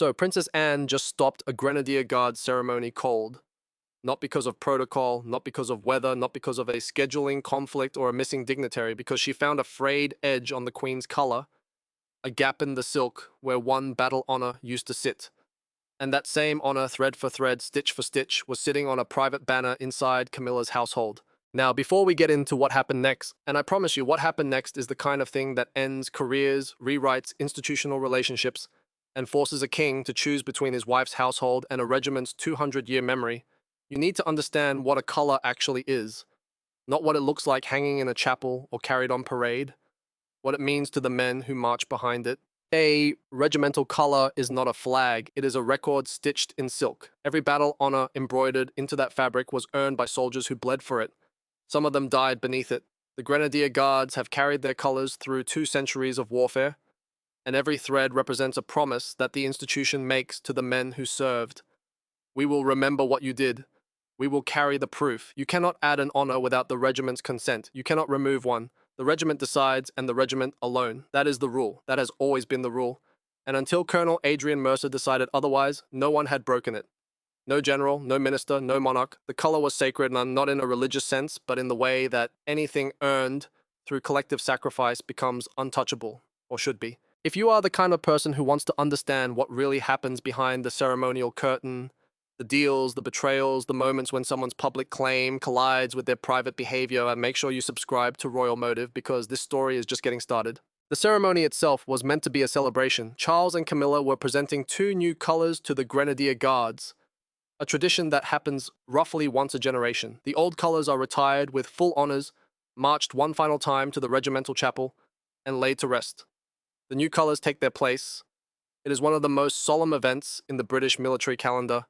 So Princess Anne just stopped a Grenadier Guards ceremony cold. Not because of protocol, not because of weather, not because of a scheduling conflict or a missing dignitary, because she found a frayed edge on the Queen's collar, a gap in the silk where one battle honor used to sit. And that same honor, thread for thread, stitch for stitch, was sitting on a private banner inside Camilla's household. Now, before we get into what happened next, and I promise you, what happened next is the kind of thing that ends careers, rewrites institutional relationships, and forces a king to choose between his wife's household and a regiment's 200-year memory. You need to understand what a color actually is, not what it looks like hanging in a chapel or carried on parade, what it means to the men who march behind it. A regimental color is not a flag, it is a record stitched in silk. Every battle honor embroidered into that fabric was earned by soldiers who bled for it. Some of them died beneath it. The Grenadier Guards have carried their colors through 2 centuries of warfare, and every thread represents a promise that the institution makes to the men who served. We will remember what you did. We will carry the proof. You cannot add an honor without the regiment's consent. You cannot remove one. The regiment decides, and the regiment alone. That is the rule. That has always been the rule. And until Colonel Adrian Mercer decided otherwise, no one had broken it. No general, no minister, no monarch. The color was sacred, and not in a religious sense, but in the way that anything earned through collective sacrifice becomes untouchable, or should be. If you are the kind of person who wants to understand what really happens behind the ceremonial curtain, the deals, the betrayals, the moments when someone's public claim collides with their private behavior, and make sure you subscribe to Royal Motive because this story is just getting started. The ceremony itself was meant to be a celebration. Charles and Camilla were presenting 2 new colors to the Grenadier Guards, a tradition that happens roughly once a generation. The old colors are retired with full honors, marched one final time to the regimental chapel, and laid to rest. The new colors take their place. It is one of the most solemn events in the British military calendar,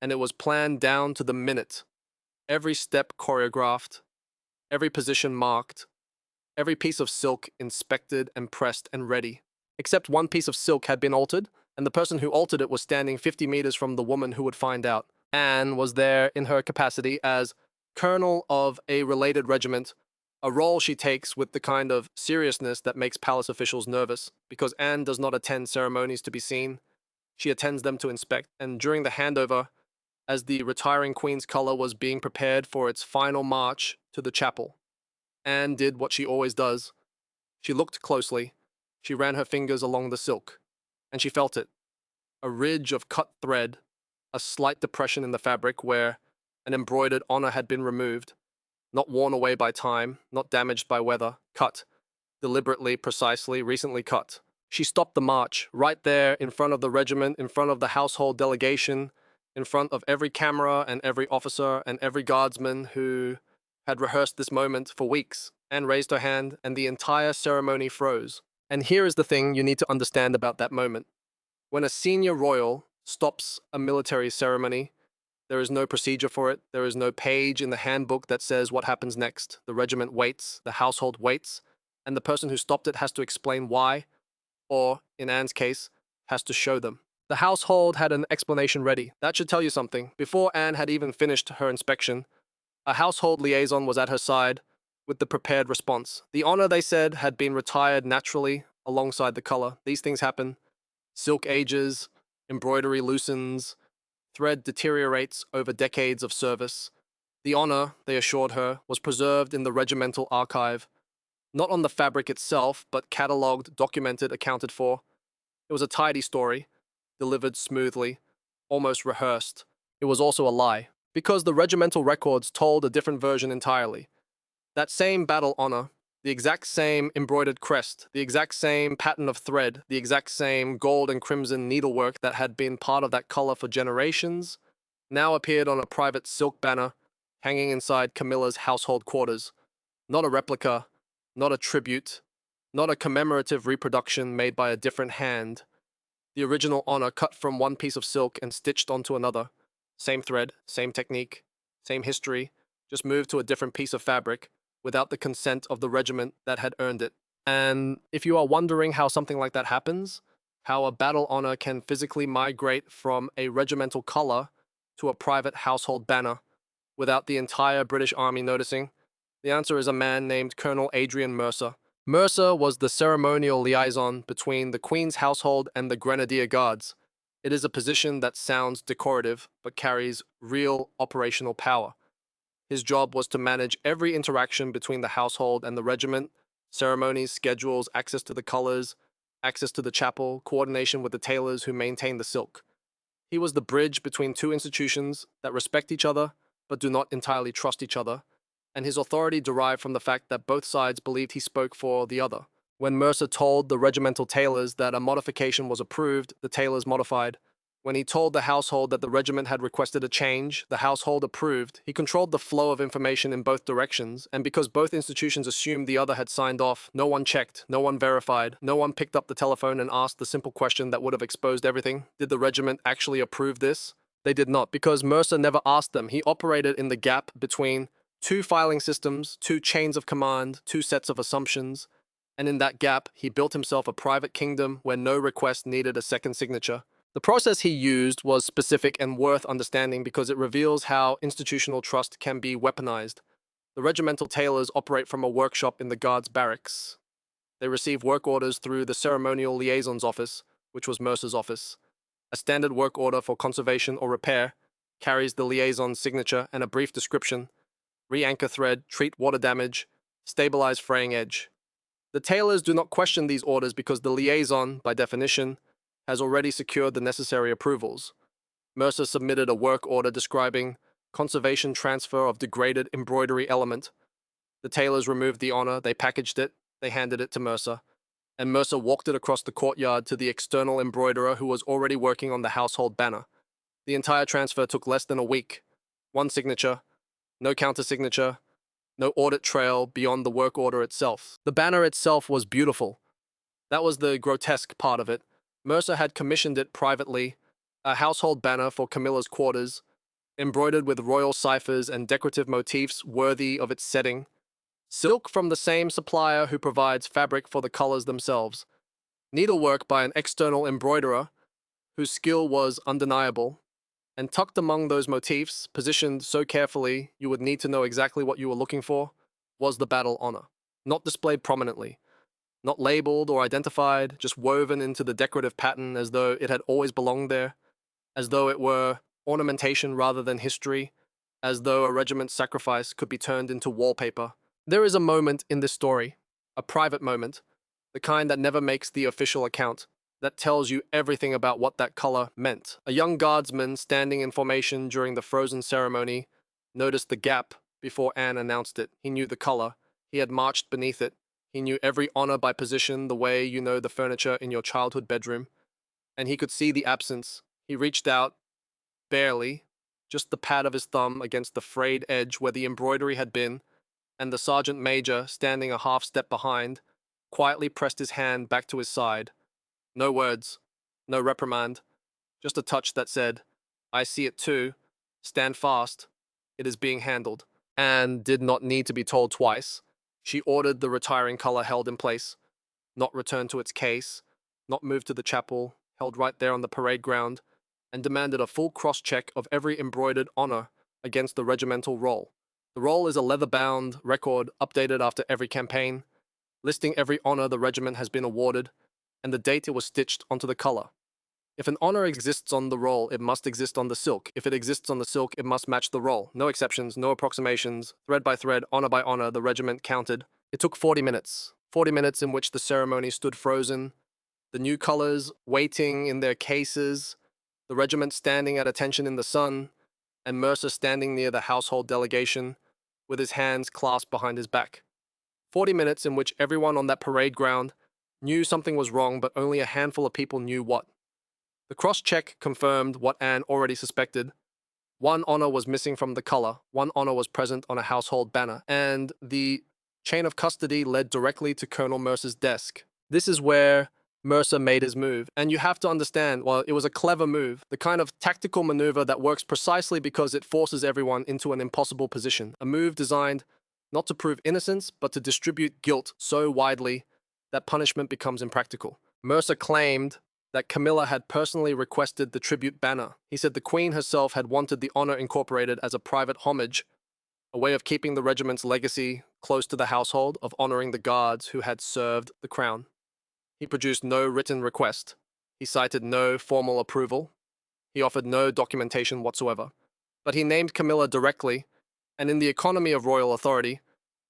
and it was planned down to the minute. Every step choreographed, every position marked, every piece of silk inspected and pressed and ready. Except one piece of silk had been altered, and the person who altered it was standing 50 meters from the woman who would find out. Anne was there in her capacity as colonel of a related regiment, a role she takes with the kind of seriousness that makes palace officials nervous, because Anne does not attend ceremonies to be seen. She attends them to inspect, and during the handover, as the retiring Queen's color was being prepared for its final march to the chapel, Anne did what she always does. She looked closely, she ran her fingers along the silk, and she felt it. A ridge of cut thread, a slight depression in the fabric where an embroidered honor had been removed, not worn away by time, not damaged by weather, cut, deliberately, precisely, recently cut. She stopped the march, right there in front of the regiment, in front of the household delegation, in front of every camera and every officer and every guardsman who had rehearsed this moment for weeks. Anne raised her hand, and the entire ceremony froze. And here is the thing you need to understand about that moment. When a senior royal stops a military ceremony, there is no procedure for it. There is no page in the handbook that says what happens next. The regiment waits, the household waits, and the person who stopped it has to explain why, or, in Anne's case, has to show them. The household had an explanation ready. That should tell you something. Before Anne had even finished her inspection, a household liaison was at her side with the prepared response. The honor, they said, had been retired naturally alongside the color. These things happen. Silk ages, embroidery loosens, thread deteriorates over decades of service. The honor, they assured her, was preserved in the regimental archive, not on the fabric itself, but catalogued, documented, accounted for. It was a tidy story, delivered smoothly, almost rehearsed. It was also a lie, because the regimental records told a different version entirely. That same battle honor, the exact same embroidered crest, the exact same pattern of thread, the exact same gold and crimson needlework that had been part of that color for generations, now appeared on a private silk banner hanging inside Camilla's household quarters. Not a replica, not a tribute, not a commemorative reproduction made by a different hand. The original honor cut from one piece of silk and stitched onto another. Same thread, same technique, same history, just moved to a different piece of fabric without the consent of the regiment that had earned it. And if you are wondering how something like that happens, how a battle honor can physically migrate from a regimental color to a private household banner without the entire British Army noticing, the answer is a man named Colonel Adrian Mercer. Mercer was the ceremonial liaison between the Queen's household and the Grenadier Guards, It is a position that sounds decorative but carries real operational power. His job was to manage every interaction between the household and the regiment: ceremonies, schedules, access to the colors, access to the chapel, coordination with the tailors who maintain the silk. He was the bridge between two institutions that respect each other but do not entirely trust each other, and his authority derived from the fact that both sides believed he spoke for the other. When Mercer told the regimental tailors that a modification was approved, the tailors modified. When he told the household that the regiment had requested a change, the household approved. He controlled the flow of information in both directions, and because both institutions assumed the other had signed off, no one checked, no one verified, no one picked up the telephone and asked the simple question that would have exposed everything. Did the regiment actually approve this? They did not, because Mercer never asked them. He operated in the gap between two filing systems, two chains of command, two sets of assumptions, and in that gap, he built himself a private kingdom where no request needed a second signature. The process he used was specific and worth understanding because it reveals how institutional trust can be weaponized. The regimental tailors operate from a workshop in the guards' barracks. They receive work orders through the ceremonial liaison's office, which was Mercer's office. A standard work order for conservation or repair carries the liaison's signature and a brief description: re-anchor thread, treat water damage, stabilize fraying edge. The tailors do not question these orders because the liaison, by definition, has already secured the necessary approvals. Mercer submitted a work order describing conservation transfer of degraded embroidery element. The tailors removed the honor, they packaged it, they handed it to Mercer, and Mercer walked it across the courtyard to the external embroiderer who was already working on the household banner. The entire transfer took less than a week. One signature, no counter-signature, no audit trail beyond the work order itself. The banner itself was beautiful. That was the grotesque part of it. Mercer had commissioned it privately, a household banner for Camilla's quarters, embroidered with royal ciphers and decorative motifs worthy of its setting. Silk from the same supplier who provides fabric for the colors themselves. Needlework by an external embroiderer whose skill was undeniable. And tucked among those motifs, positioned so carefully you would need to know exactly what you were looking for, was the battle honor. Not displayed prominently, not labeled or identified, just woven into the decorative pattern as though it had always belonged there, as though it were ornamentation rather than history, as though a regiment's sacrifice could be turned into wallpaper. There is a moment in this story, a private moment, the kind that never makes the official account, that tells you everything about what that color meant. A young guardsman standing in formation during the frozen ceremony noticed the gap before Anne announced it. He knew the color. He had marched beneath it. He knew every honor by position, the way you know the furniture in your childhood bedroom. And he could see the absence. He reached out, barely, just the pad of his thumb against the frayed edge where the embroidery had been, and the sergeant major, standing a half step behind, quietly pressed his hand back to his side. No words, no reprimand, just a touch that said, "I see it too. Stand fast. It is being handled." Anne did not need to be told twice. She ordered the retiring color held in place, not returned to its case, not moved to the chapel, held right there on the parade ground, and demanded a full cross-check of every embroidered honor against the regimental roll. The roll is a leather-bound record updated after every campaign, listing every honor the regiment has been awarded, and the date it was stitched onto the color. If an honor exists on the roll, it must exist on the silk. If it exists on the silk, it must match the roll. No exceptions, no approximations. Thread by thread, honor by honor, the regiment counted. It took 40 minutes. 40 minutes in which the ceremony stood frozen, the new colors waiting in their cases, the regiment standing at attention in the sun, and Mercer standing near the household delegation with his hands clasped behind his back. 40 minutes in which everyone on that parade ground knew something was wrong, but only a handful of people knew what. The cross-check confirmed what Anne already suspected. One honor was missing from the color, one honor was present on a household banner, and the chain of custody led directly to Colonel Mercer's desk. This is where Mercer made his move, and you have to understand, while it was a clever move, the kind of tactical maneuver that works precisely because it forces everyone into an impossible position. A move designed not to prove innocence, but to distribute guilt so widely that punishment becomes impractical. Mercer claimed that Camilla had personally requested the tribute banner. He said the Queen herself had wanted the honor incorporated as a private homage, a way of keeping the regiment's legacy close to the household, of honoring the guards who had served the crown. He produced no written request. He cited no formal approval. He offered no documentation whatsoever. But he named Camilla directly, and in the economy of royal authority,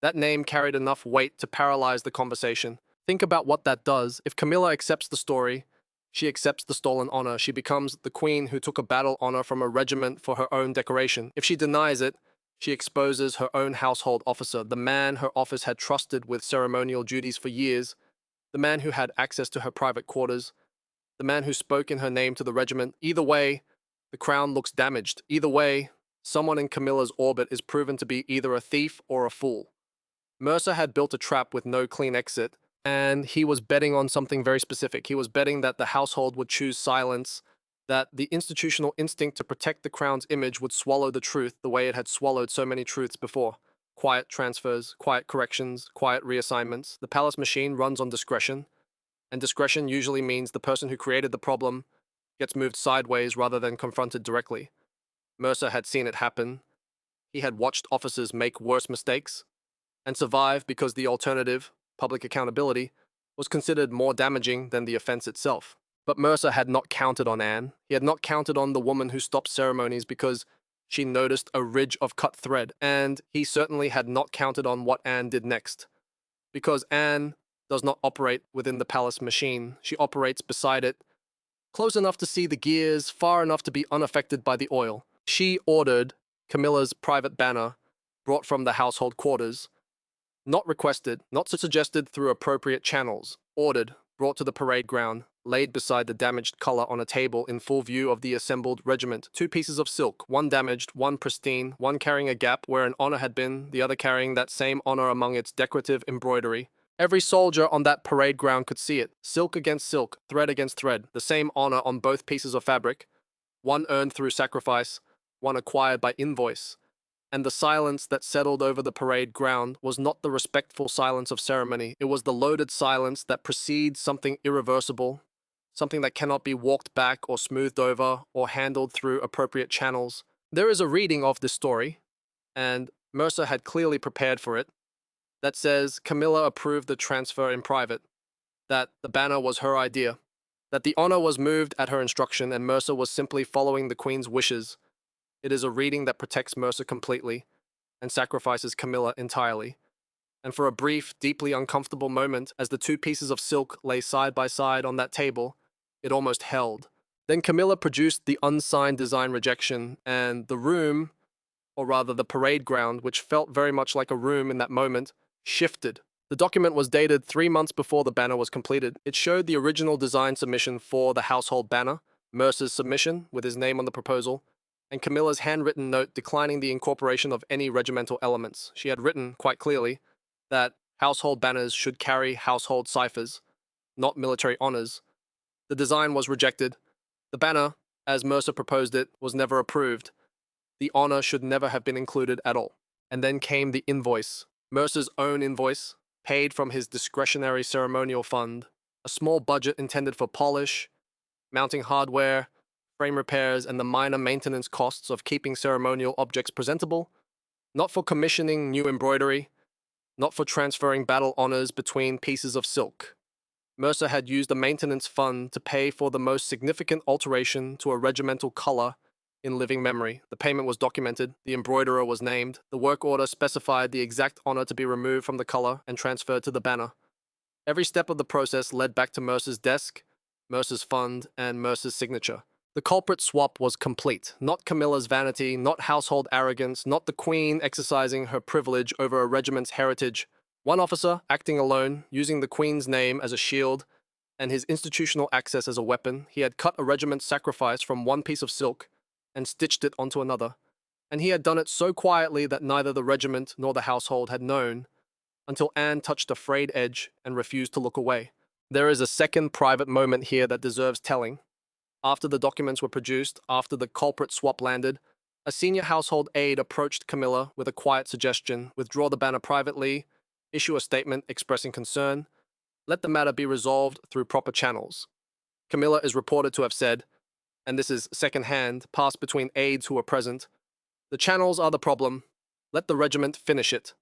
that name carried enough weight to paralyze the conversation. Think about what that does. If Camilla accepts the story, she accepts the stolen honor. She becomes the queen who took a battle honor from a regiment for her own decoration. If she denies it, she exposes her own household officer, the man her office had trusted with ceremonial duties for years, the man who had access to her private quarters, the man who spoke in her name to the regiment. Either way, the crown looks damaged. Either way, someone in Camilla's orbit is proven to be either a thief or a fool. Mercer had built a trap with no clean exit, and he was betting on something very specific. He was betting that the household would choose silence, that the institutional instinct to protect the crown's image would swallow the truth the way it had swallowed so many truths before. Quiet transfers, quiet corrections, quiet reassignments. The palace machine runs on discretion, and discretion usually means the person who created the problem gets moved sideways rather than confronted directly. Mercer had seen it happen. He had watched officers make worse mistakes and survive because the alternative, public accountability, was considered more damaging than the offense itself. But Mercer had not counted on Anne. He had not counted on the woman who stopped ceremonies because she noticed a ridge of cut thread, and he certainly had not counted on what Anne did next. Because Anne does not operate within the palace machine, she operates beside it, close enough to see the gears, far enough to be unaffected by the oil. She ordered Camilla's private banner brought from the household quarters, not requested, not suggested through appropriate channels, ordered, brought to the parade ground, laid beside the damaged color on a table in full view of the assembled regiment. 2 pieces of silk, one damaged, one pristine, one carrying a gap where an honor had been, the other carrying that same honor among its decorative embroidery. Every soldier on that parade ground could see it. Silk against silk, thread against thread, the same honor on both pieces of fabric, one earned through sacrifice, one acquired by invoice. And the silence that settled over the parade ground was not the respectful silence of ceremony. It was the loaded silence that precedes something irreversible, something that cannot be walked back or smoothed over or handled through appropriate channels. There is a reading of this story, and Mercer had clearly prepared for it, that says Camilla approved the transfer in private, that the banner was her idea, that the honor was moved at her instruction and Mercer was simply following the Queen's wishes. It is a reading that protects Mercer completely and sacrifices Camilla entirely. And for a brief, deeply uncomfortable moment, as the 2 pieces of silk lay side by side on that table, it almost held. Then Camilla produced the unsigned design rejection, and the room, or rather the parade ground, which felt very much like a room in that moment, shifted. The document was dated 3 months before the banner was completed. It showed the original design submission for the household banner, Mercer's submission with his name on the proposal, and Camilla's handwritten note declining the incorporation of any regimental elements. She had written, quite clearly, that household banners should carry household ciphers, not military honors. The design was rejected. The banner, as Mercer proposed it, was never approved. The honor should never have been included at all. And then came the invoice, Mercer's own invoice, paid from his discretionary ceremonial fund, a small budget intended for polish, mounting hardware, frame repairs, and the minor maintenance costs of keeping ceremonial objects presentable, not for commissioning new embroidery, not for transferring battle honors between pieces of silk. Mercer had used the maintenance fund to pay for the most significant alteration to a regimental color in living memory. The payment was documented, the embroiderer was named, the work order specified the exact honor to be removed from the color and transferred to the banner. Every step of the process led back to Mercer's desk, Mercer's fund, and Mercer's signature. The culprit swap was complete. Not Camilla's vanity, not household arrogance, not the Queen exercising her privilege over a regiment's heritage. One officer, acting alone, using the Queen's name as a shield and his institutional access as a weapon, he had cut a regiment's sacrifice from one piece of silk and stitched it onto another. And he had done it so quietly that neither the regiment nor the household had known, until Anne touched a frayed edge and refused to look away. There is a second private moment here that deserves telling. After the documents were produced, after the culprit swap landed, a senior household aide approached Camilla with a quiet suggestion: withdraw the banner privately, issue a statement expressing concern, let the matter be resolved through proper channels. Camilla is reported to have said, and this is second-hand, passed between aides who were present, the channels are the problem, let the regiment finish it.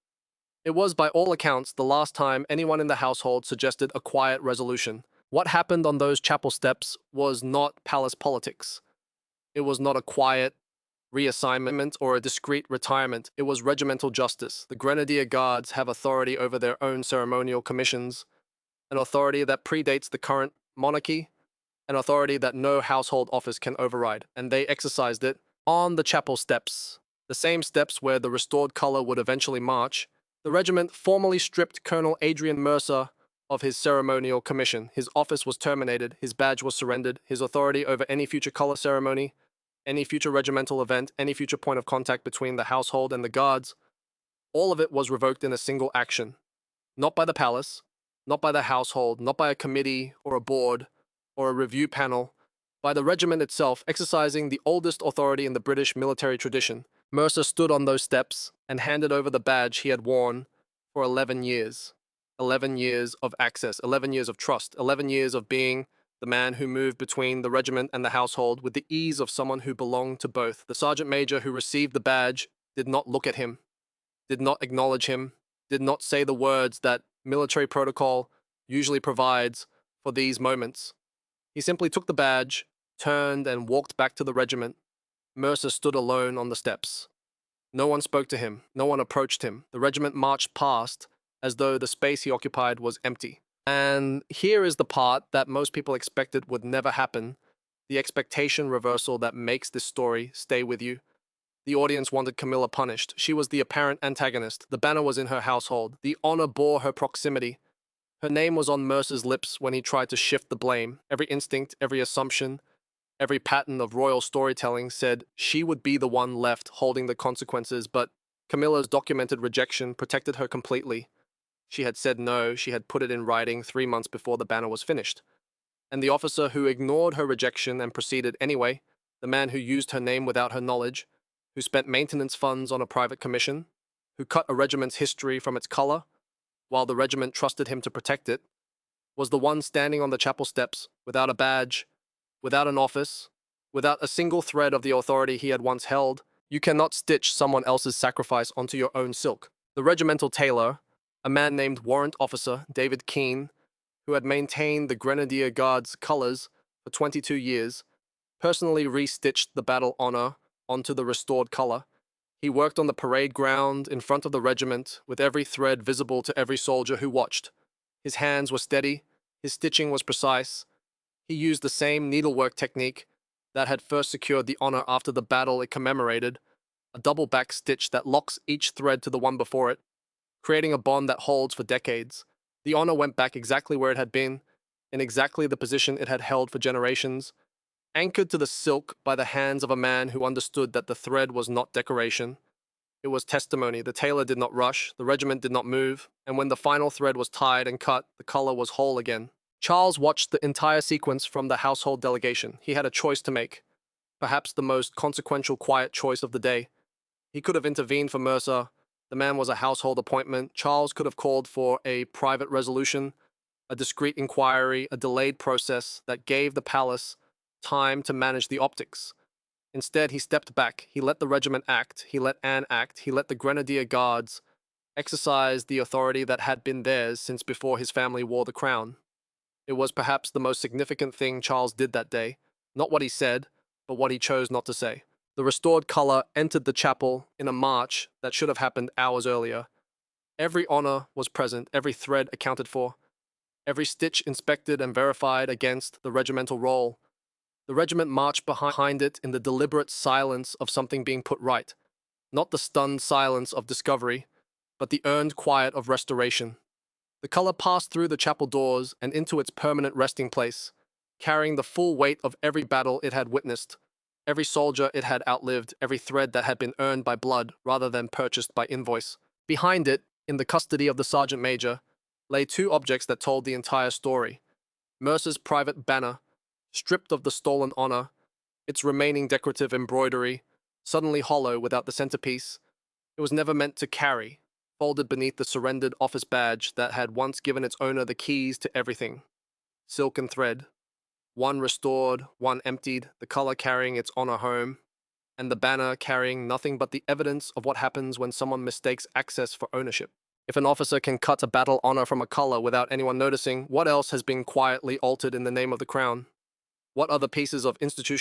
It was, by all accounts, the last time anyone in the household suggested a quiet resolution. What happened on those chapel steps was not palace politics. It was not a quiet reassignment or a discreet retirement. It was regimental justice. The Grenadier Guards have authority over their own ceremonial commissions, an authority that predates the current monarchy, an authority that no household office can override, and they exercised it on the chapel steps, the same steps where the restored color would eventually march. The regiment formally stripped Colonel Adrian Mercer of his ceremonial commission. His office was terminated, his badge was surrendered, his authority over any future color ceremony, any future regimental event, any future point of contact between the household and the guards, all of it was revoked in a single action. Not by the palace, not by the household, not by a committee or a board or a review panel, by the regiment itself, exercising the oldest authority in the British military tradition. Mercer stood on those steps and handed over the badge he had worn for 11 years. 11 years of access, 11 years of trust, 11 years of being the man who moved between the regiment and the household with the ease of someone who belonged to both. The sergeant major who received the badge did not look at him, did not acknowledge him, did not say the words that military protocol usually provides for these moments. He simply took the badge, turned, and walked back to the regiment. Mercer stood alone on the steps. No one spoke to him, no one approached him. The regiment marched past as though the space he occupied was empty. And here is the part that most people expected would never happen, the expectation reversal that makes this story stay with you. The audience wanted Camilla punished. She was the apparent antagonist. The banner was in her household. The honor bore her proximity. Her name was on Mercer's lips when he tried to shift the blame. Every instinct, every assumption, every pattern of royal storytelling said she would be the one left holding the consequences, but Camilla's documented rejection protected her completely. She had said no, she had put it in writing 3 months before the banner was finished. And the officer who ignored her rejection and proceeded anyway, the man who used her name without her knowledge, who spent maintenance funds on a private commission, who cut a regiment's history from its color, while the regiment trusted him to protect it, was the one standing on the chapel steps, without a badge, without an office, without a single thread of the authority he had once held. You cannot stitch someone else's sacrifice onto your own silk. The regimental tailor, a man named Warrant Officer David Keane, who had maintained the Grenadier Guards colors for 22 years, personally restitched the battle honor onto the restored color. He worked on the parade ground in front of the regiment with every thread visible to every soldier who watched. His hands were steady, his stitching was precise. He used the same needlework technique that had first secured the honor after the battle it commemorated, a double back stitch that locks each thread to the one before it, creating a bond that holds for decades. The honor went back exactly where it had been, in exactly the position it had held for generations, anchored to the silk by the hands of a man who understood that the thread was not decoration. It was testimony. The tailor did not rush, the regiment did not move, and when the final thread was tied and cut, the color was whole again. Charles watched the entire sequence from the household delegation. He had a choice to make, perhaps the most consequential quiet choice of the day. He could have intervened for Mercer. The man was a household appointment. Charles could have called for a private resolution, a discreet inquiry, a delayed process that gave the palace time to manage the optics. Instead, he stepped back. He let the regiment act. He let Anne act. He let the Grenadier Guards exercise the authority that had been theirs since before his family wore the crown. It was perhaps the most significant thing Charles did that day, not what he said, but what he chose not to say. The restored color entered the chapel in a march that should have happened hours earlier. Every honor was present, every thread accounted for, every stitch inspected and verified against the regimental roll. The regiment marched behind it in the deliberate silence of something being put right, not the stunned silence of discovery, but the earned quiet of restoration. The color passed through the chapel doors and into its permanent resting place, carrying the full weight of every battle it had witnessed, every soldier it had outlived, every thread that had been earned by blood rather than purchased by invoice. Behind it, in the custody of the sergeant major, lay two objects that told the entire story. Mercer's private banner, stripped of the stolen honor, its remaining decorative embroidery, suddenly hollow without the centerpiece. It was never meant to carry, folded beneath the surrendered office badge that had once given its owner the keys to everything. Silk and thread, one restored, one emptied, the color carrying its honor home, and the banner carrying nothing but the evidence of what happens when someone mistakes access for ownership. If an officer can cut a battle honor from a color without anyone noticing, what else has been quietly altered in the name of the crown? What other pieces of institutional